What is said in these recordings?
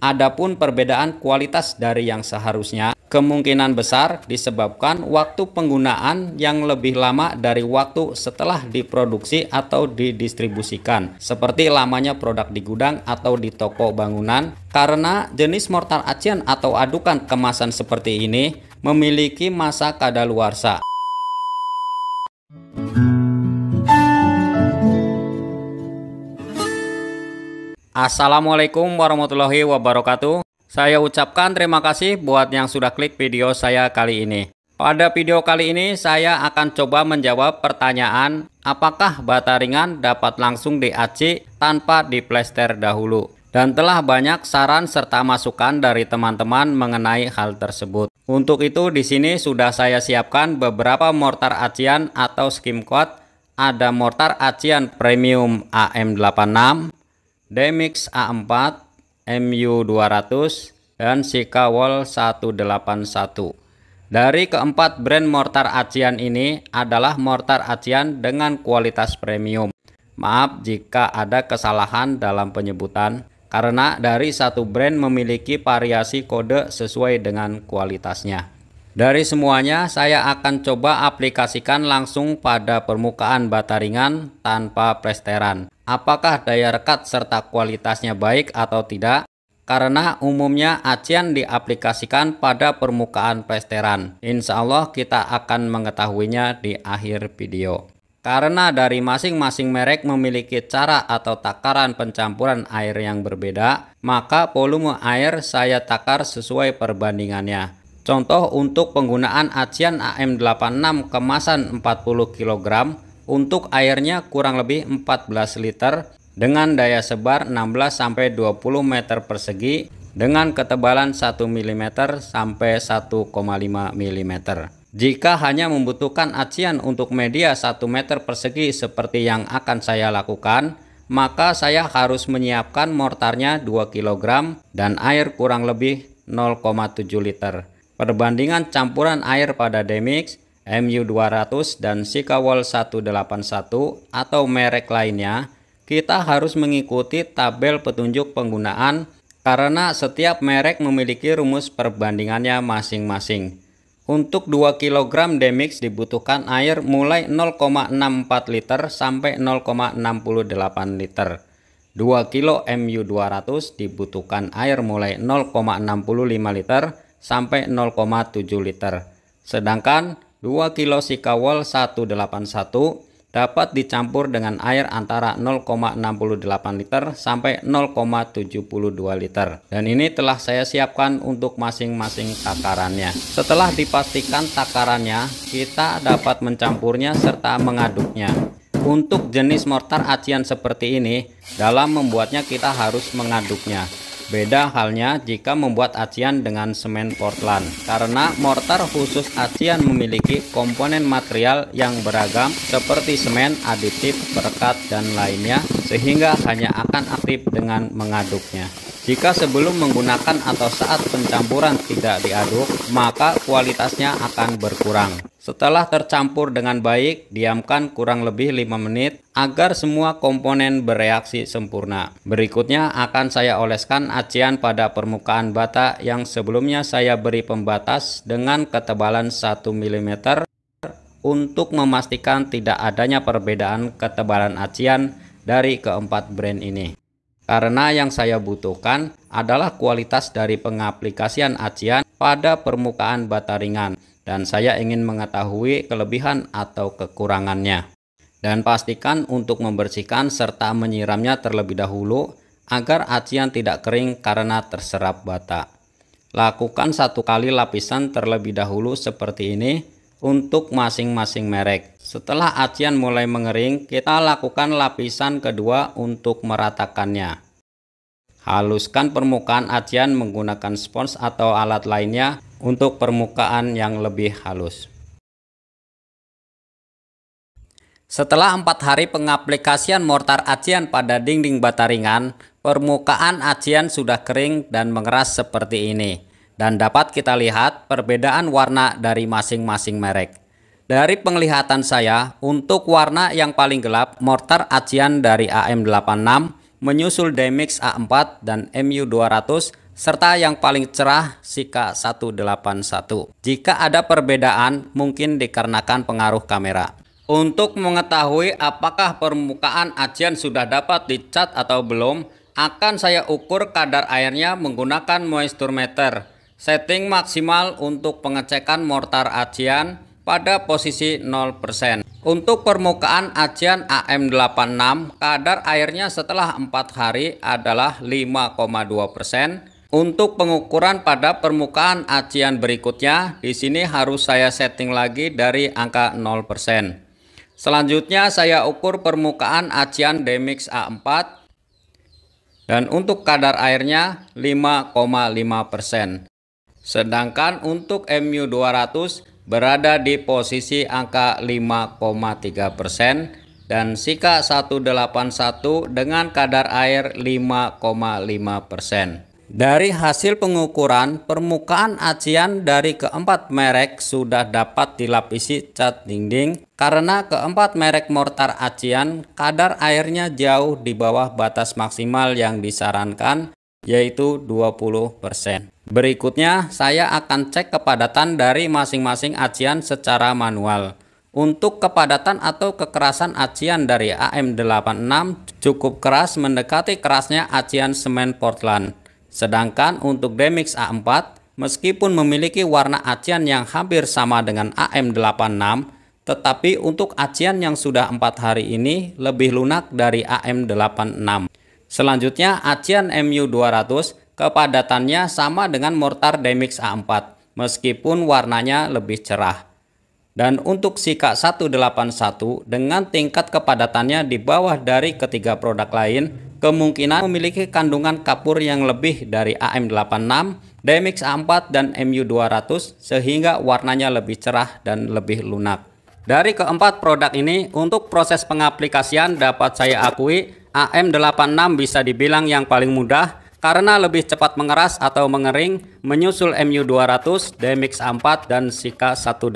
Adapun perbedaan kualitas dari yang seharusnya kemungkinan besar disebabkan waktu penggunaan yang lebih lama dari waktu setelah diproduksi atau didistribusikan, seperti lamanya produk di gudang atau di toko bangunan, karena jenis mortar acian atau adukan kemasan seperti ini memiliki masa kadaluarsa. Assalamualaikum warahmatullahi wabarakatuh. Saya ucapkan terima kasih buat yang sudah klik video saya kali ini. Pada video kali ini saya akan coba menjawab pertanyaan apakah bata ringan dapat langsung diaci tanpa diplester dahulu. Dan telah banyak saran serta masukan dari teman-teman mengenai hal tersebut. Untuk itu di sini sudah saya siapkan beberapa mortar acian atau skim coat. Ada mortar acian premium AM86, Demix A4, MU200, dan Sikawol 181. Dari keempat brand mortar acian ini adalah mortar acian dengan kualitas premium. Maaf jika ada kesalahan dalam penyebutan, karena dari satu brand memiliki variasi kode sesuai dengan kualitasnya. Dari semuanya saya akan coba aplikasikan langsung pada permukaan bata ringan tanpa plesteran. Apakah daya rekat serta kualitasnya baik atau tidak? Karena umumnya acian diaplikasikan pada permukaan plesteran. Insya Allah kita akan mengetahuinya di akhir video. Karena dari masing-masing merek memiliki cara atau takaran pencampuran air yang berbeda, maka volume air saya takar sesuai perbandingannya. Contoh untuk penggunaan acian AM86 kemasan 40 kg, untuk airnya kurang lebih 14 liter dengan daya sebar 16-20 meter persegi dengan ketebalan 1 mm sampai 1,5 mm. Jika hanya membutuhkan acian untuk media 1 meter persegi seperti yang akan saya lakukan, maka saya harus menyiapkan mortarnya 2 kg dan air kurang lebih 0,7 liter. Perbandingan campuran air pada Demix, MU200 dan Sikawol 181 atau merek lainnya, kita harus mengikuti tabel petunjuk penggunaan karena setiap merek memiliki rumus perbandingannya masing-masing. Untuk 2 kg Demix dibutuhkan air mulai 0,64 liter sampai 0,68 liter. 2 kg MU200 dibutuhkan air mulai 0,65 liter sampai 0,7 liter. Sedangkan 2 kg Sikawol 181 dapat dicampur dengan air antara 0,68 liter sampai 0,72 liter. Dan ini telah saya siapkan untuk masing-masing takarannya. Setelah dipastikan takarannya, kita dapat mencampurnya serta mengaduknya. Untuk jenis mortar acian seperti ini, dalam membuatnya kita harus mengaduknya. Beda halnya jika membuat acian dengan semen Portland, karena mortar khusus acian memiliki komponen material yang beragam seperti semen, aditif, perekat, dan lainnya, sehingga hanya akan aktif dengan mengaduknya. Jika sebelum menggunakan atau saat pencampuran tidak diaduk, maka kualitasnya akan berkurang. Setelah tercampur dengan baik, diamkan kurang lebih 5 menit agar semua komponen bereaksi sempurna. Berikutnya akan saya oleskan acian pada permukaan bata yang sebelumnya saya beri pembatas dengan ketebalan 1 mm untuk memastikan tidak adanya perbedaan ketebalan acian dari keempat brand ini. Karena yang saya butuhkan adalah kualitas dari pengaplikasian acian pada permukaan bata ringan. Dan saya ingin mengetahui kelebihan atau kekurangannya. Dan pastikan untuk membersihkan serta menyiramnya terlebih dahulu agar acian tidak kering karena terserap bata. Lakukan 1 kali lapisan terlebih dahulu seperti ini untuk masing-masing merek. Setelah acian mulai mengering, kita lakukan lapisan kedua untuk meratakannya. Haluskan permukaan acian menggunakan spons atau alat lainnya untuk permukaan yang lebih halus. Setelah 4 hari pengaplikasian mortar acian pada dinding bata ringan, permukaan acian sudah kering dan mengeras seperti ini. Dan dapat kita lihat perbedaan warna dari masing-masing merek. Dari penglihatan saya, untuk warna yang paling gelap, mortar acian dari AM86 menyusul Demix A4 dan MU200 serta yang paling cerah Sika 181. Jika ada perbedaan mungkin dikarenakan pengaruh kamera. Untuk mengetahui apakah permukaan acian sudah dapat dicat atau belum, akan saya ukur kadar airnya menggunakan moisture meter. Setting maksimal untuk pengecekan mortar acian pada posisi 0%. Untuk permukaan acian AM86, kadar airnya setelah 4 hari adalah 5,2%. Untuk pengukuran pada permukaan acian berikutnya, di sini harus saya setting lagi dari angka 0%. Selanjutnya saya ukur permukaan acian Demix A4 dan untuk kadar airnya 5,5%. Sedangkan untuk MU200 berada di posisi angka 5,3% dan Sika 181 dengan kadar air 5,5%. Dari hasil pengukuran, permukaan acian dari keempat merek sudah dapat dilapisi cat dinding karena keempat merek mortar acian kadar airnya jauh di bawah batas maksimal yang disarankan, yaitu 20%. Berikutnya, saya akan cek kepadatan dari masing-masing acian secara manual. Untuk kepadatan atau kekerasan acian dari AM86 cukup keras mendekati kerasnya acian semen Portland. Sedangkan untuk Demix A4, meskipun memiliki warna acian yang hampir sama dengan AM86, tetapi untuk acian yang sudah 4 hari ini lebih lunak dari AM86. Selanjutnya acian MU200 kepadatannya sama dengan mortar Demix A4 meskipun warnanya lebih cerah. Dan untuk Sika 181 dengan tingkat kepadatannya di bawah dari ketiga produk lain, kemungkinan memiliki kandungan kapur yang lebih dari AM86, Demix A4 dan MU200 sehingga warnanya lebih cerah dan lebih lunak. Dari keempat produk ini, untuk proses pengaplikasian dapat saya akui AM86 bisa dibilang yang paling mudah karena lebih cepat mengeras atau mengering menyusul MU200, Demix A4 dan Sika 181.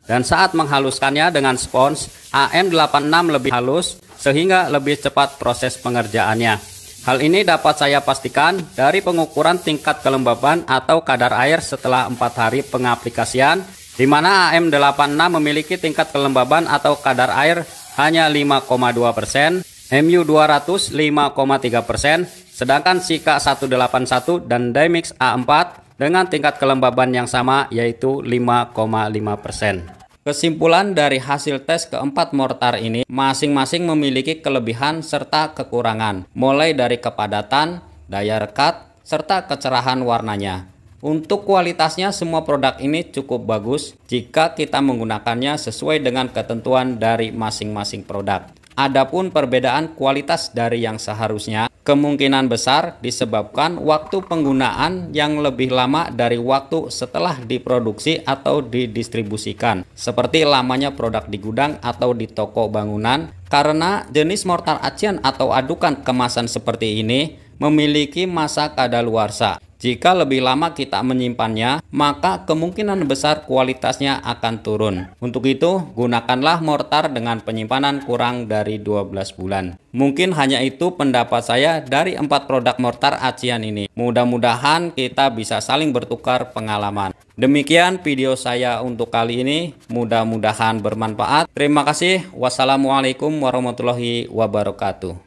Dan saat menghaluskannya dengan spons, AM86 lebih halus sehingga lebih cepat proses pengerjaannya. Hal ini dapat saya pastikan dari pengukuran tingkat kelembaban atau kadar air setelah 4 hari pengaplikasian, di mana AM86 memiliki tingkat kelembaban atau kadar air hanya 5,2%, MU200 5,3%, sedangkan Sika 181 dan Demix A4 dengan tingkat kelembaban yang sama yaitu 5,5%. Kesimpulan dari hasil tes keempat mortar ini masing-masing memiliki kelebihan serta kekurangan, mulai dari kepadatan, daya rekat, serta kecerahan warnanya. Untuk kualitasnya semua produk ini cukup bagus jika kita menggunakannya sesuai dengan ketentuan dari masing-masing produk. Adapun perbedaan kualitas dari yang seharusnya kemungkinan besar disebabkan waktu penggunaan yang lebih lama dari waktu setelah diproduksi atau didistribusikan, seperti lamanya produk di gudang atau di toko bangunan, karena jenis mortar acian atau adukan kemasan seperti ini memiliki masa kadaluarsa. Jika lebih lama kita menyimpannya, maka kemungkinan besar kualitasnya akan turun. Untuk itu, gunakanlah mortar dengan penyimpanan kurang dari 12 bulan. Mungkin hanya itu pendapat saya dari 4 produk mortar acian ini. Mudah-mudahan kita bisa saling bertukar pengalaman. Demikian video saya untuk kali ini. Mudah-mudahan bermanfaat. Terima kasih. Wassalamualaikum warahmatullahi wabarakatuh.